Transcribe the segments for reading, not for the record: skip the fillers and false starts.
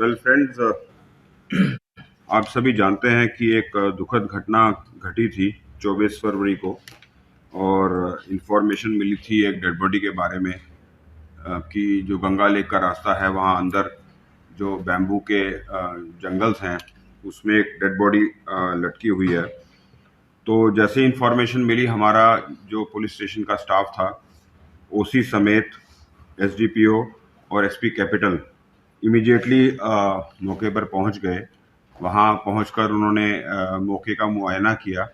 Well friends, आप सभी जानते हैं कि एक दुखद घटना घटी थी 24 फरवरी को। और इंफॉर्मेशन मिली थी एक डेड बॉडी के बारे में, कि जो गंगा लेक का रास्ता है वहाँ अंदर जो बैम्बू के जंगल्स हैं उसमें एक डेड बॉडी लटकी हुई है। तो जैसे इंफॉर्मेशन मिली, हमारा जो पुलिस स्टेशन का स्टाफ था, ओसी समेत एसडीपीओ और एसपी कैपिटल इमीडिएटली मौके पर पहुंच गए। वहां पहुंचकर उन्होंने मौके का मुआयना किया,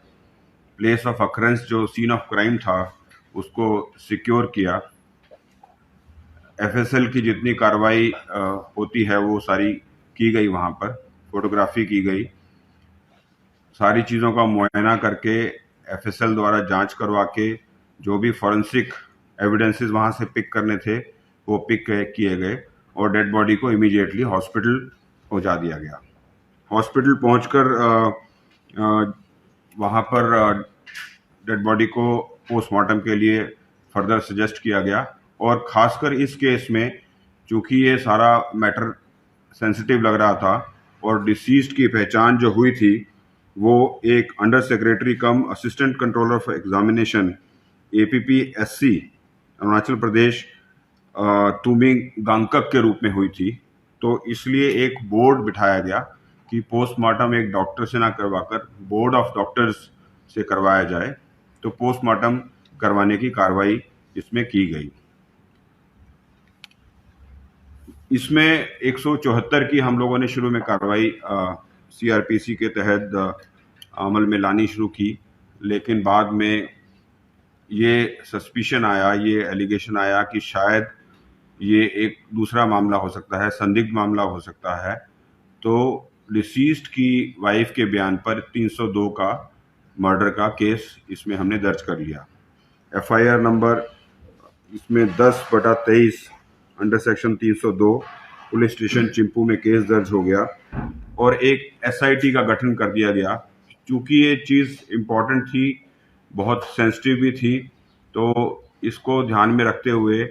प्लेस ऑफ अकरेंस जो सीन ऑफ क्राइम था उसको सिक्योर किया। एफएसएल की जितनी कार्रवाई होती है वो सारी की गई, वहां पर फोटोग्राफी की गई, सारी चीज़ों का मुआयना करके एफएसएल द्वारा जांच करवा के जो भी फॉरेंसिक एविडेंसेस वहां से पिक करने थे वो पिक किए गए और डेड बॉडी को इमीडिएटली हॉस्पिटल पहुंचा दिया गया। हॉस्पिटल पहुंचकर वहां पर डेड बॉडी को पोस्टमार्टम के लिए फर्दर सजेस्ट किया गया। और खासकर इस केस में चूंकि ये सारा मैटर सेंसिटिव लग रहा था और डिसीज्ड की पहचान जो हुई थी वो एक under secretary cum assistant controller for examination APPSC Arunachal Pradesh Tuming Gangkak के रूप में हुई थी। तो इसलिए एक बोर्ड बिठाया गया कि पोस्टमार्टम एक डॉक्टर से ना करवाकर बोर्ड ऑफ डॉक्टर्स से करवाया जाए। तो पोस्टमार्टम करवाने की कार्रवाई इसमें की गई। इसमें 174 की हम लोगों ने शुरू में कार्रवाई CRPC के तहत अमल में लानी शुरू की, लेकिन बाद में ये सस्पिशन आया, ये एलिगेशन आया कि शायद ये एक दूसरा मामला हो सकता है, संदिग्ध मामला हो सकता है। तो डिसीज्ड की वाइफ के बयान पर 302 का मर्डर का केस इसमें हमने दर्ज कर लिया। FIR नंबर इसमें 10/23 under section 302 police station Chimpu में केस दर्ज हो गया और एक SIT का गठन कर दिया गया। चूंकि ये चीज़ इम्पोर्टेंट थी, बहुत सेंसिटिव भी थी, तो इसको ध्यान में रखते हुए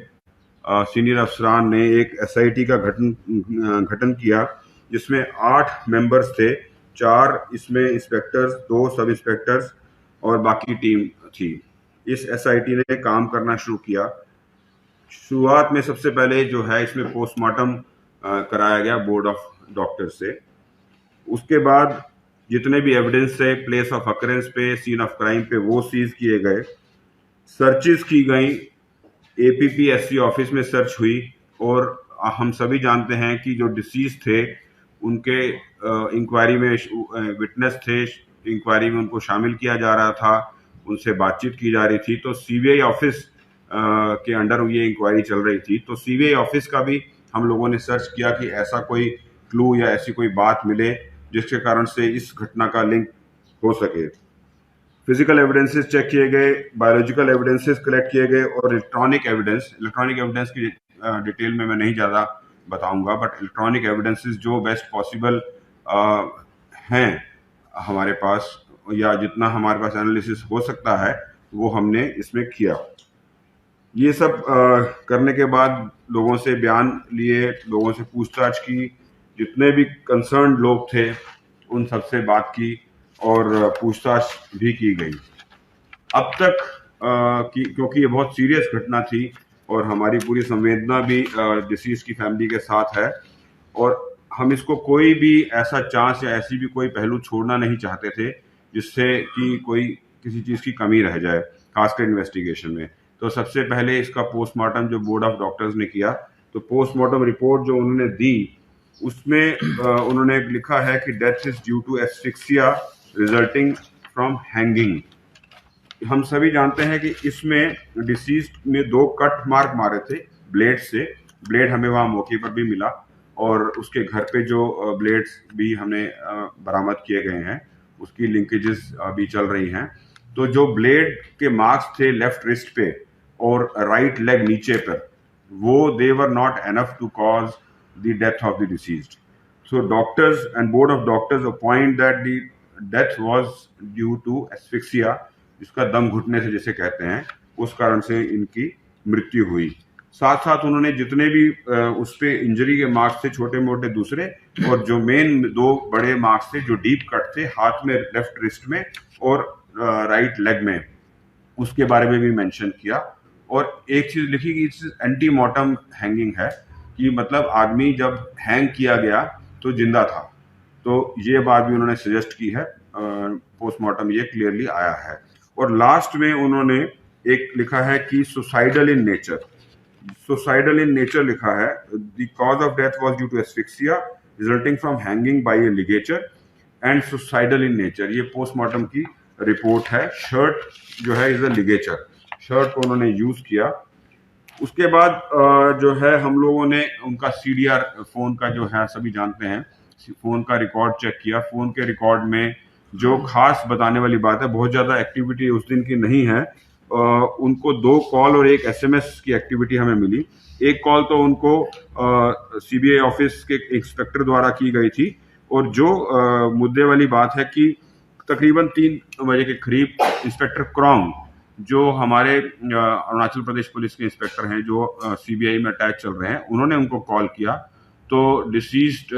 सीनियर अफसरान ने एक SIT का गठन किया जिसमें 8 मेंबर्स थे, 4 इसमें इंस्पेक्टर्स, 2 सब इंस्पेक्टर्स और बाकी टीम थी। इस SIT ने काम करना शुरू किया। शुरुआत में सबसे पहले जो है इसमें पोस्टमार्टम कराया गया बोर्ड ऑफ डॉक्टर से। उसके बाद जितने भी एविडेंस थे प्लेस ऑफ अकरेंस पे, सीन ऑफ क्राइम पे, वो सीज किए गए। सर्चेस की गई, APPSC ऑफिस में सर्च हुई और हम सभी जानते हैं कि जो डिसीज थे उनके इंक्वायरी में विटनेस थे, इंक्वायरी में उनको शामिल किया जा रहा था, उनसे बातचीत की जा रही थी। तो CBI ऑफिस के अंडर ये इंक्वायरी चल रही थी। तो CBI ऑफिस का भी हम लोगों ने सर्च किया कि ऐसा कोई क्लू या ऐसी कोई बात मिले जिसके कारण से इस घटना का लिंक हो सके। फिजिकल एविडेंसेस चेक किए गए, बायोलॉजिकल एविडेंसेस कलेक्ट किए गए और इलेक्ट्रॉनिक एविडेंस की डिटेल में मैं नहीं ज़्यादा बताऊंगा, बट इलेक्ट्रॉनिक एविडेंसेस जो बेस्ट पॉसिबल हैं हमारे पास या जितना हमारे पास एनालिसिस हो सकता है वो हमने इसमें किया। ये सब करने के बाद लोगों से बयान लिए, लोगों से पूछताछ की, जितने भी कंसर्न लोग थे उन सबसे बात की और पूछताछ भी की गई। अब तक क्योंकि ये बहुत सीरियस घटना थी और हमारी पूरी संवेदना भी डिसीज की फैमिली के साथ है और हम इसको कोई भी ऐसा चांस या ऐसी भी कोई पहलू छोड़ना नहीं चाहते थे जिससे कि कोई किसी चीज़ की कमी रह जाए, खासकर इन्वेस्टिगेशन में। तो सबसे पहले इसका पोस्टमार्टम जो बोर्ड ऑफ डॉक्टर्स ने किया, तो पोस्टमार्टम रिपोर्ट जो उन्होंने दी उसमें उन्होंने लिखा है कि death is due to asphyxia resulting from hanging. हम सभी जानते हैं कि इसमें डिसीज्ड ने 2 कट मार्क मारे थे ब्लेड से। ब्लेड हमें वहाँ मौके पर भी मिला और उसके घर पे जो ब्लेड्स भी हमने बरामद किए गए हैं उसकी लिंकेजेस अभी चल रही हैं। तो जो ब्लेड के मार्क्स थे लेफ्ट रिस्ट पे और राइट लेग नीचे पर, वो they were not enough to cause the death of the deceased. So doctors and board of doctors appoint that the death was due to asphyxia, जिसका दम घुटने से जिसे कहते हैं, उस कारण से इनकी मृत्यु हुई। साथ साथ उन्होंने जितने भी उस पे इंजरी के मार्क्स थे छोटे मोटे दूसरे, और जो मेन दो बड़े मार्क्स थे जो डीप कट थे हाथ में, लेफ्ट रिस्ट में और राइट लेग में, उसके बारे में भी मेंशन किया। और एक चीज लिखी कि इट्स एंटी मॉर्टम हैंगिंग है, कि मतलब आदमी जब हैंग किया गया तो जिंदा था। तो ये बात भी उन्होंने सजेस्ट की है, पोस्टमार्टम ये क्लियरली आया है। और लास्ट में उन्होंने एक लिखा है कि suicidal in nature, suicidal in nature लिखा है, the cause of death was due to asphyxia resulting from hanging by a ligature and suicidal in nature. ये पोस्टमार्टम की रिपोर्ट है। शर्ट जो है इज अ लिगेचर, शर्ट को उन्होंने use किया। उसके बाद जो है हम लोगों ने उनका सीडीआर फोन का जो है सभी जानते हैं, फोन का रिकॉर्ड चेक किया। फोन के रिकॉर्ड में जो खास बताने वाली बात है, बहुत ज्यादा एक्टिविटी उस दिन की नहीं है। उनको 2 कॉल और 1 एसएमएस की एक्टिविटी हमें मिली। एक कॉल तो उनको सीबीआई ऑफिस के इंस्पेक्टर द्वारा की गई थी, और जो मुद्दे वाली बात है कि तकरीबन 3 बजे के करीब इंस्पेक्टर क्रॉन्ग, जो हमारे अरुणाचल प्रदेश पुलिस के इंस्पेक्टर हैं जो सीबीआई में अटैच चल रहे हैं, उन्होंने उनको कॉल किया। तो डिसीज्ड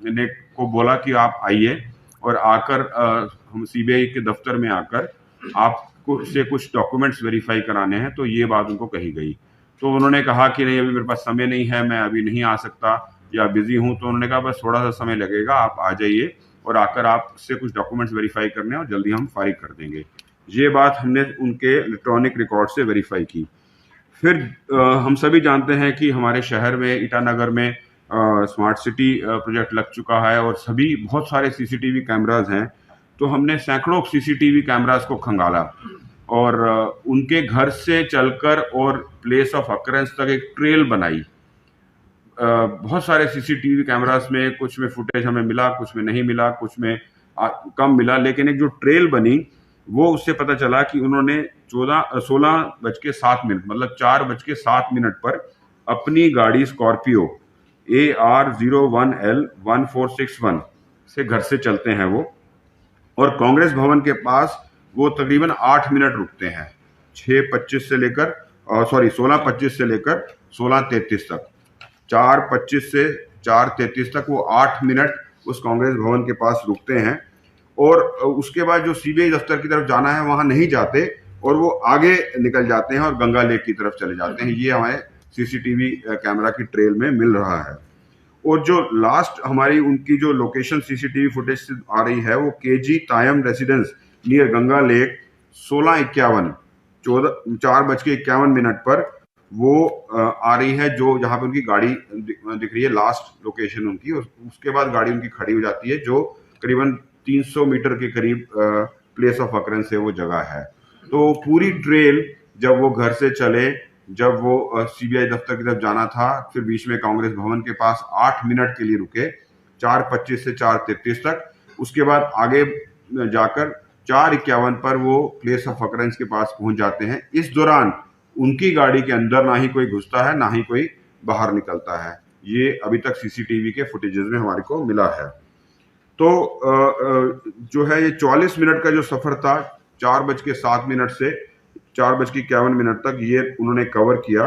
ने को बोला कि आप आइए और आकर हम सीबीआई के दफ्तर में आकर आपको से कुछ डॉक्यूमेंट्स वेरीफाई कराने हैं। तो ये बात उनको कही गई। तो उन्होंने कहा कि नहीं, अभी मेरे पास समय नहीं है, मैं अभी नहीं आ सकता या बिजी हूं। तो उन्होंने कहा बस थोड़ा सा समय लगेगा, आप आ जाइए और आकर आपसे कुछ डॉक्यूमेंट्स वेरीफाई करने हैं और जल्दी हम फारिग कर देंगे। ये बात हमने उनके इलेक्ट्रॉनिक रिकॉर्ड से वेरीफाई की। फिर हम सभी जानते हैं कि हमारे शहर में ईटानगर में स्मार्ट सिटी प्रोजेक्ट लग चुका है और सभी बहुत सारे सीसीटीवी कैमराज हैं। तो हमने सैकड़ों सीसीटीवी कैमराज को खंगाला और उनके घर से चलकर और प्लेस ऑफ अकरेंस तक एक ट्रेल बनाई। बहुत सारे सीसीटीवी कैमरास में कुछ में फुटेज हमें मिला, कुछ में नहीं मिला, कुछ में कम मिला, लेकिन एक जो ट्रेल बनी वो उससे पता चला कि उन्होंने 16:07 मतलब 4:07 पर अपनी गाड़ी स्कॉर्पियो AR01L 1461 से घर से चलते हैं वो, और कांग्रेस भवन के पास वो तकरीबन 8 मिनट रुकते हैं। 6:25 से लेकर 16:25 से लेकर 16:33 तक, 4:25 से 4:33 तक वो 8 मिनट उस कांग्रेस भवन के पास रुकते हैं। और उसके बाद जो सीबीआई दफ्तर की तरफ जाना है वहां नहीं जाते और वो आगे निकल जाते हैं और गंगा लेक की तरफ चले जाते हैं। ये हमें सीसीटीवी कैमरा की ट्रेल में मिल रहा है। और जो लास्ट हमारी उनकी जो लोकेशन सीसीटीवी फुटेज से आ रही है वो केजी तायम रेसिडेंस नियर गंगा लेक 16:51 4:51 पर वो आ रही है, जो जहां पे उनकी गाड़ी दिख रही है, लास्ट लोकेशन उनकी। उसके बाद गाड़ी उनकी खड़ी हो जाती है, जो करीबन 300 मीटर के करीब प्लेस ऑफ अकरेंस है वो जगह है। तो पूरी ट्रेल जब वो घर से चले, जब वो सीबीआई दफ्तर की तरफ जाना था, फिर बीच में कांग्रेस भवन के पास 8 मिनट के लिए रुके 4:25 से 4:33 तक। उसके बाद आगे जाकर 4:51 पर वो प्लेस ऑफ अकरेंस के पास पहुंच जाते हैं। इस दौरान उनकी गाड़ी के अंदर ना ही कोई घुसता है ना ही कोई बाहर निकलता है। ये अभी तक सीसीटीवी के फुटेजेस में हमारे को मिला है। तो जो है ये 44 मिनट का जो सफर था 4:07 से 4:51 तक, ये उन्होंने कवर किया।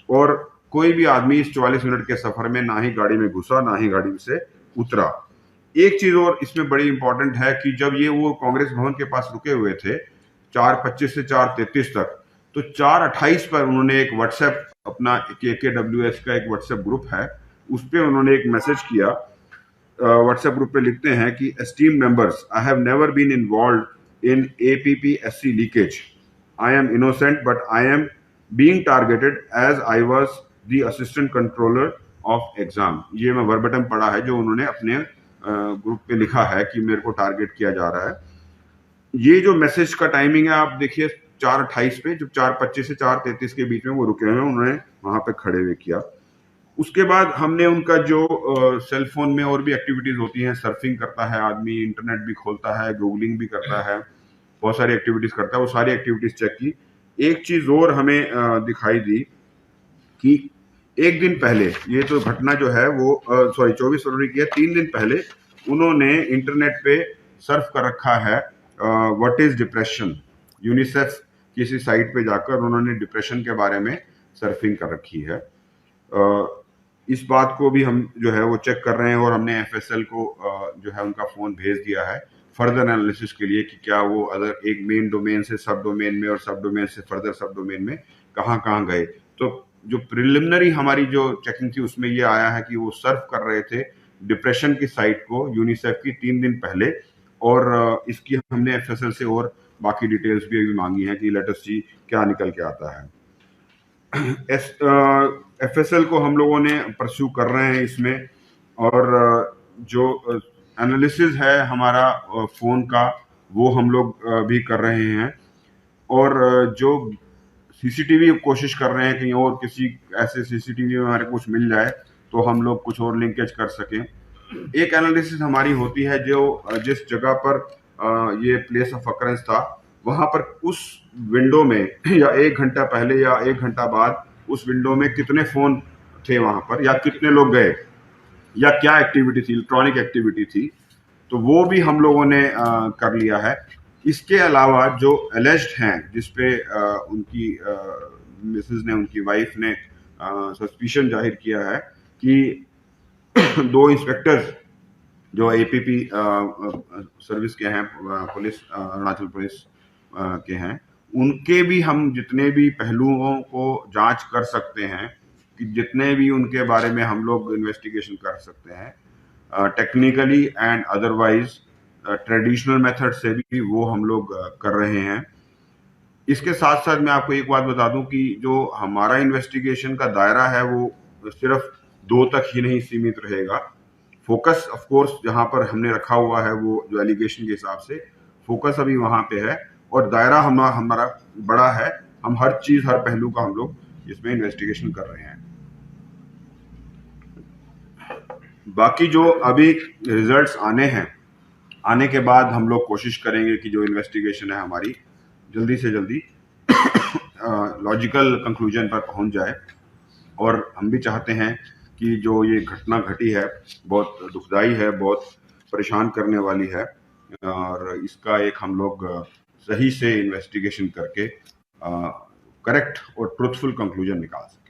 और कोई भी आदमी इस 44 मिनट के सफर में ना ही गाड़ी में घुसा ना ही गाड़ी से उतरा। एक चीज और इसमें बड़ी इंपॉर्टेंट है कि जब ये वो कांग्रेस भवन के पास रुके हुए थे 4:25 से 4:33 तक, तो 4:28 पर उन्होंने एक व्हाट्सएप, अपना KKWS का एक व्हाट्सएप ग्रुप है, उस पर उन्होंने एक मैसेज किया। व्हाट्सएप ग्रुप पे लिखते हैं कि esteemed members, I have never been involved in APPSC leakage. I am innocent but I am being targeted as I was the assistant controller of exam. ये मैं वर्बटम पढ़ा है जो उन्होंने अपने ग्रुप पे लिखा है कि मेरे को टारगेट किया जा रहा है। ये जो मैसेज का टाइमिंग है आप देखिए 4:28 पे, जब 4:25 से 4:33 के बीच में वो रुके हुए, उन्होंने वहां पे खड़े हुए किया। उसके बाद हमने उनका जो सेल फोन में और भी एक्टिविटीज होती हैं, सर्फिंग करता है आदमी, इंटरनेट भी खोलता है, गूगलिंग भी करता है, बहुत सारी एक्टिविटीज करता है, वो सारी एक्टिविटीज चेक की। एक चीज और हमें दिखाई दी कि एक दिन पहले, ये तो घटना जो है वो 24 फरवरी की है, 3 दिन पहले उन्होंने इंटरनेट पे सर्फ कर रखा है व्हाट इज डिप्रेशन। यूनिसेफ किसी साइट पे जाकर उन्होंने डिप्रेशन के बारे में सर्फिंग कर रखी है। इस बात को भी हम जो है वो चेक कर रहे हैं और हमने एफएसएल को जो है उनका फ़ोन भेज दिया है फर्दर एनालिसिस के लिए कि क्या वो अगर एक मेन डोमेन से सब डोमेन में और सब डोमेन से फर्दर सब डोमेन में कहाँ कहाँ गए। तो जो प्रिलिमिनरी हमारी जो चेकिंग थी उसमें ये आया है कि वो सर्फ कर रहे थे डिप्रेशन की साइट को यूनिसेफ की 3 दिन पहले, और इसकी हमने एफएसएल से और बाकी डिटेल्स भी अभी मांगी हैं कि लेट अस सी क्या निकल के आता है। एफएसएल को हम लोगों ने परस्यू कर रहे हैं इसमें, और जो एनालिसिस है हमारा फ़ोन का वो हम लोग भी कर रहे हैं, और जो सीसीटीवी कोशिश कर रहे हैं कहीं और किसी ऐसे सीसीटीवी में हमारे कुछ मिल जाए तो हम लोग कुछ और लिंकेज कर सकें। एक एनालिसिस हमारी होती है जो जिस जगह पर ये प्लेस ऑफ अकरेंस था वहां पर उस विंडो में या 1 घंटा पहले या 1 घंटा बाद उस विंडो में कितने फोन थे वहां पर, या कितने लोग गए, या क्या एक्टिविटी थी, इलेक्ट्रॉनिक एक्टिविटी थी, तो वो भी हम लोगों ने कर लिया है। इसके अलावा जो एलेज्ड हैं जिसपे उनकी मिसेज ने, उनकी वाइफ ने सस्पिशन जाहिर किया है कि 2 इंस्पेक्टर्स जो एपीपी सर्विस के हैं, पुलिस अरुणाचल पुलिस के हैं, उनके भी हम जितने भी पहलुओं को जांच कर सकते हैं कि जितने भी उनके बारे में हम लोग इन्वेस्टिगेशन कर सकते हैं technically and otherwise traditional method से भी वो हम लोग कर रहे हैं। इसके साथ साथ मैं आपको एक बात बता दूं कि जो हमारा इन्वेस्टिगेशन का दायरा है वो सिर्फ 2 तक ही नहीं सीमित रहेगा। फोकस ऑफ कोर्स जहां पर हमने रखा हुआ है वो जो एलिगेशन के हिसाब से फोकस अभी वहां पे है, और दायरा हमारा बड़ा है। हम हर चीज, हर पहलू का हम लोग इसमें इन्वेस्टिगेशन कर रहे हैं। बाकी जो अभी रिजल्ट्स आने हैं, आने के बाद हम लोग कोशिश करेंगे कि जो इन्वेस्टिगेशन है हमारी जल्दी से जल्दी लॉजिकल कंक्लूजन पर पहुंच जाए, और हम भी चाहते हैं कि जो ये घटना घटी है बहुत दुखदाई है, बहुत परेशान करने वाली है, और इसका एक हम लोग सही से इन्वेस्टिगेशन करके करेक्ट और ट्रुथफुल कंक्लूजन निकाल सकें।